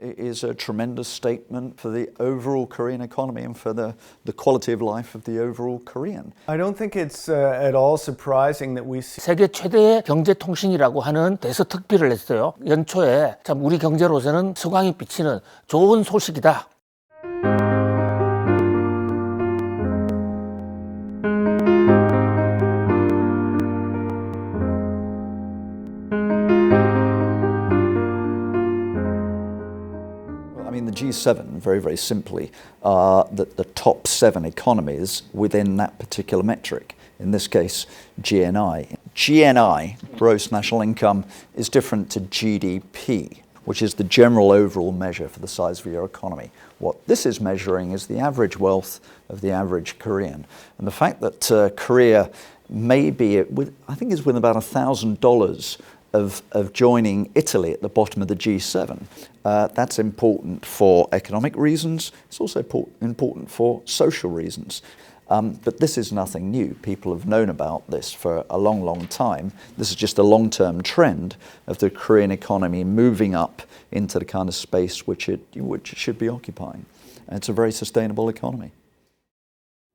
is a tremendous statement for the overall Korean economy and for the quality of life of the overall Korean. I don't think it's at all surprising that we see 세계 최대의 경제통신이라고 하는 대서특필을 했어요. 연초에 참 우리 경제로서는 서광이 비치는 좋은 소식이다. The G7, very, very simply, are the top 7 economies within that particular metric. In this case, GNI. GNI, gross national income, is different to GDP, which is the general overall measure for the size of your economy. What this is measuring is the average wealth of the average Korean. And the fact that Korea may be, I think is within about $1,000 of joining Italy at the bottom of the G7. That's important for economic reasons. It's also important for social reasons. But this is nothing new. People have known about this for a long, long time. This is just a long-term trend of the Korean economy moving up into the kind of space which it should be occupying. And it's a very sustainable economy.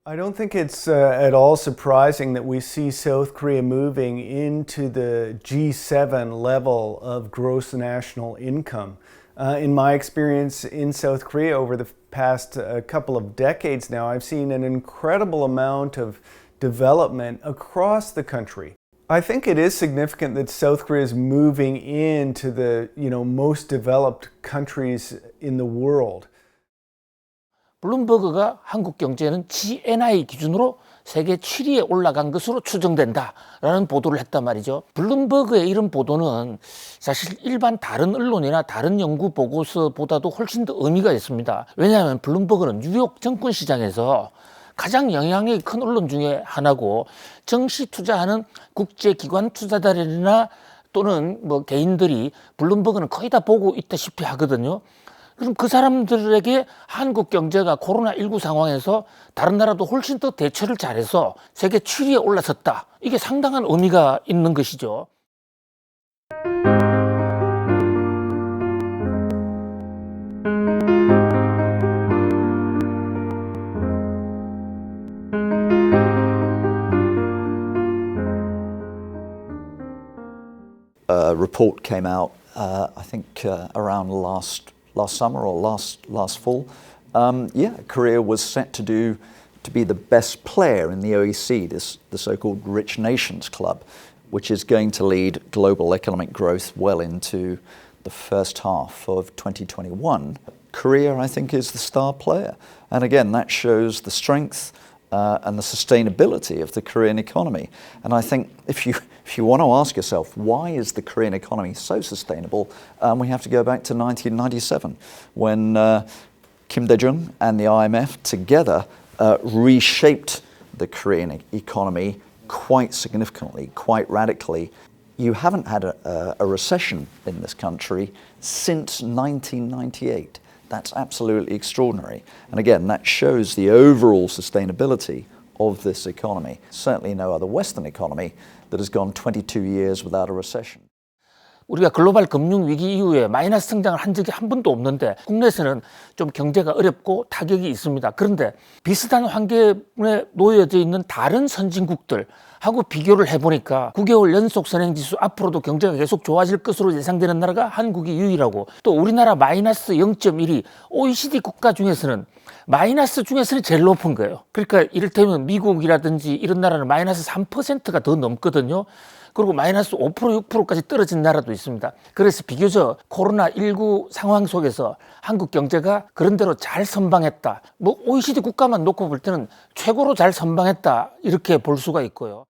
I don't think it's at all surprising that we see South Korea moving into the G7 level of gross national income. In my experience in South Korea over the past couple of decades now, I've seen an incredible amount of development across the country. I think it is significant that South Korea is moving into the most developed countries in the world. 블룸버그가 한국 경제는 GNI 기준으로 세계 7위에 올라간 것으로 추정된다라는 보도를 했단 말이죠. 블룸버그의 이런 보도는 사실 일반 다른 언론이나 다른 연구 보고서보다도 훨씬 더 의미가 있습니다. 왜냐하면 블룸버그는 뉴욕 증권 시장에서 가장 영향력이 큰 언론 중에 하나고 정시 투자하는 국제기관 투자자들이나 또는 개인들이 블룸버그는 거의 다 보고 있다시피 하거든요. 그럼 그 사람들에게 한국 경제가 코로나19 상황에서 다른 나라도 훨씬 더 대처를 잘해서 세계 7위에 올라섰다. 이게 상당한 의미가 있는 것이죠. A report came out, I think around last summer or last fall. Korea was set to be the best player in the OECD, the so-called Rich Nations Club, which is going to lead global economic growth well into the first half of 2021. Korea, I think, is the star player. And again, that shows the strength and the sustainability of the Korean economy. And I think if you want to ask yourself, why is the Korean economy so sustainable, we have to go back to 1997 when Kim Dae-jung and the IMF together reshaped the Korean economy quite significantly, quite radically. You haven't had a recession in this country since 1998. That's absolutely extraordinary. And again, that shows the overall sustainability of this economy. Certainly no other Western economy that has gone 22 years without a recession. 우리가 글로벌 금융 위기 이후에 마이너스 성장을 한 적이 한 번도 없는데 국내에서는 좀 경제가 어렵고 타격이 있습니다. 그런데 비슷한 환경에 놓여져 있는 다른 선진국들하고 비교를 해보니까 9개월 연속 선행지수 앞으로도 경제가 계속 좋아질 것으로 예상되는 나라가 한국이 유일하고 또 우리나라 마이너스 0.1이 OECD 국가 중에서는 마이너스 중에서는 제일 높은 거예요. 그러니까 이를테면 미국이라든지 이런 나라는 마이너스 3%가 더 넘거든요. 그리고 마이너스 5%, 6%까지 떨어진 나라도 있습니다. 그래서 비교적 코로나19 상황 속에서 한국 경제가 그런대로 잘 선방했다. OECD 국가만 놓고 볼 때는 최고로 잘 선방했다. 이렇게 볼 수가 있고요.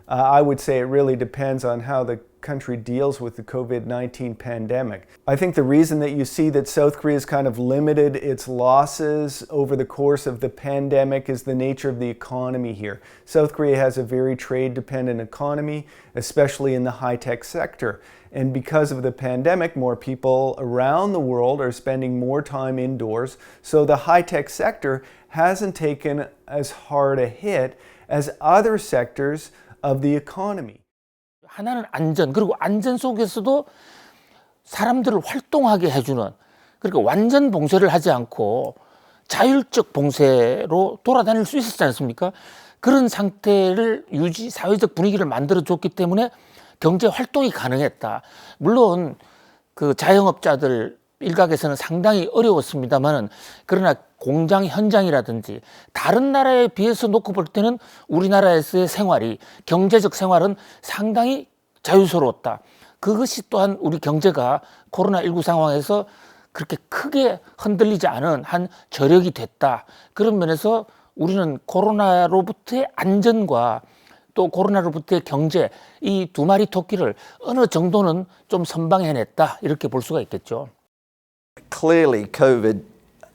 I would say it really depends on how the country deals with the COVID-19 pandemic. I think the reason that you see that South Korea has kind of limited its losses over the course of the pandemic is the nature of the economy here. South Korea has a very trade-dependent economy, especially in the high-tech sector. And because of the pandemic, more people around the world are spending more time indoors. So the high-tech sector hasn't taken as hard a hit as other sectors of the economy. 하나는 안전, 그리고 안전 속에서도 사람들을 활동하게 해주는, 그러니까 완전 봉쇄를 하지 않고 자율적 봉쇄로 돌아다닐 수 있었지 않습니까? 그런 상태를 사회적 분위기를 만들어줬기 때문에 경제 활동이 가능했다. 물론 그 자영업자들 일각에서는 상당히 어려웠습니다만은, 그러나 공장 현장이라든지 다른 나라에 비해서 놓고 볼 때는 우리나라에서의 생활이, 경제적 생활은 상당히 자유스러웠다. 그것이 또한 우리 경제가 코로나19 상황에서 그렇게 크게 흔들리지 않은 한 저력이 됐다. 그런 면에서 우리는 코로나로부터의 안전과 또 코로나로부터의 경제, 이 두 마리 토끼를 어느 정도는 좀 선방해냈다, 이렇게 볼 수가 있겠죠. Clearly, COVID,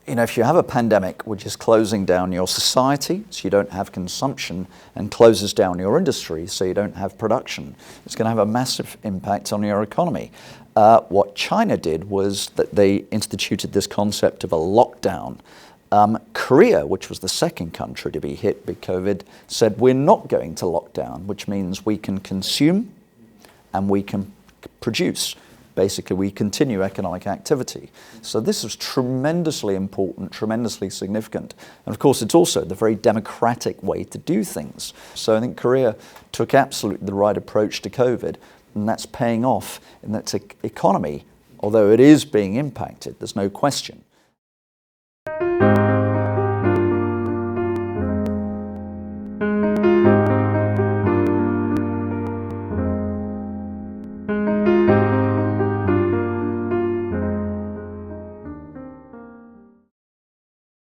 if you have a pandemic which is closing down your society, so you don't have consumption, and closes down your industry, so you don't have production, it's going to have a massive impact on your economy. What China did was that they instituted this concept of a lockdown. Korea, which was the second country to be hit by COVID, said we're not going to lock down, which means we can consume and we can produce. Basically, we continue economic activity. So this was tremendously important, tremendously significant. And of course, it's also the very democratic way to do things. So I think Korea took absolutely the right approach to COVID, and that's paying off in its economy, although it is being impacted, there's no question.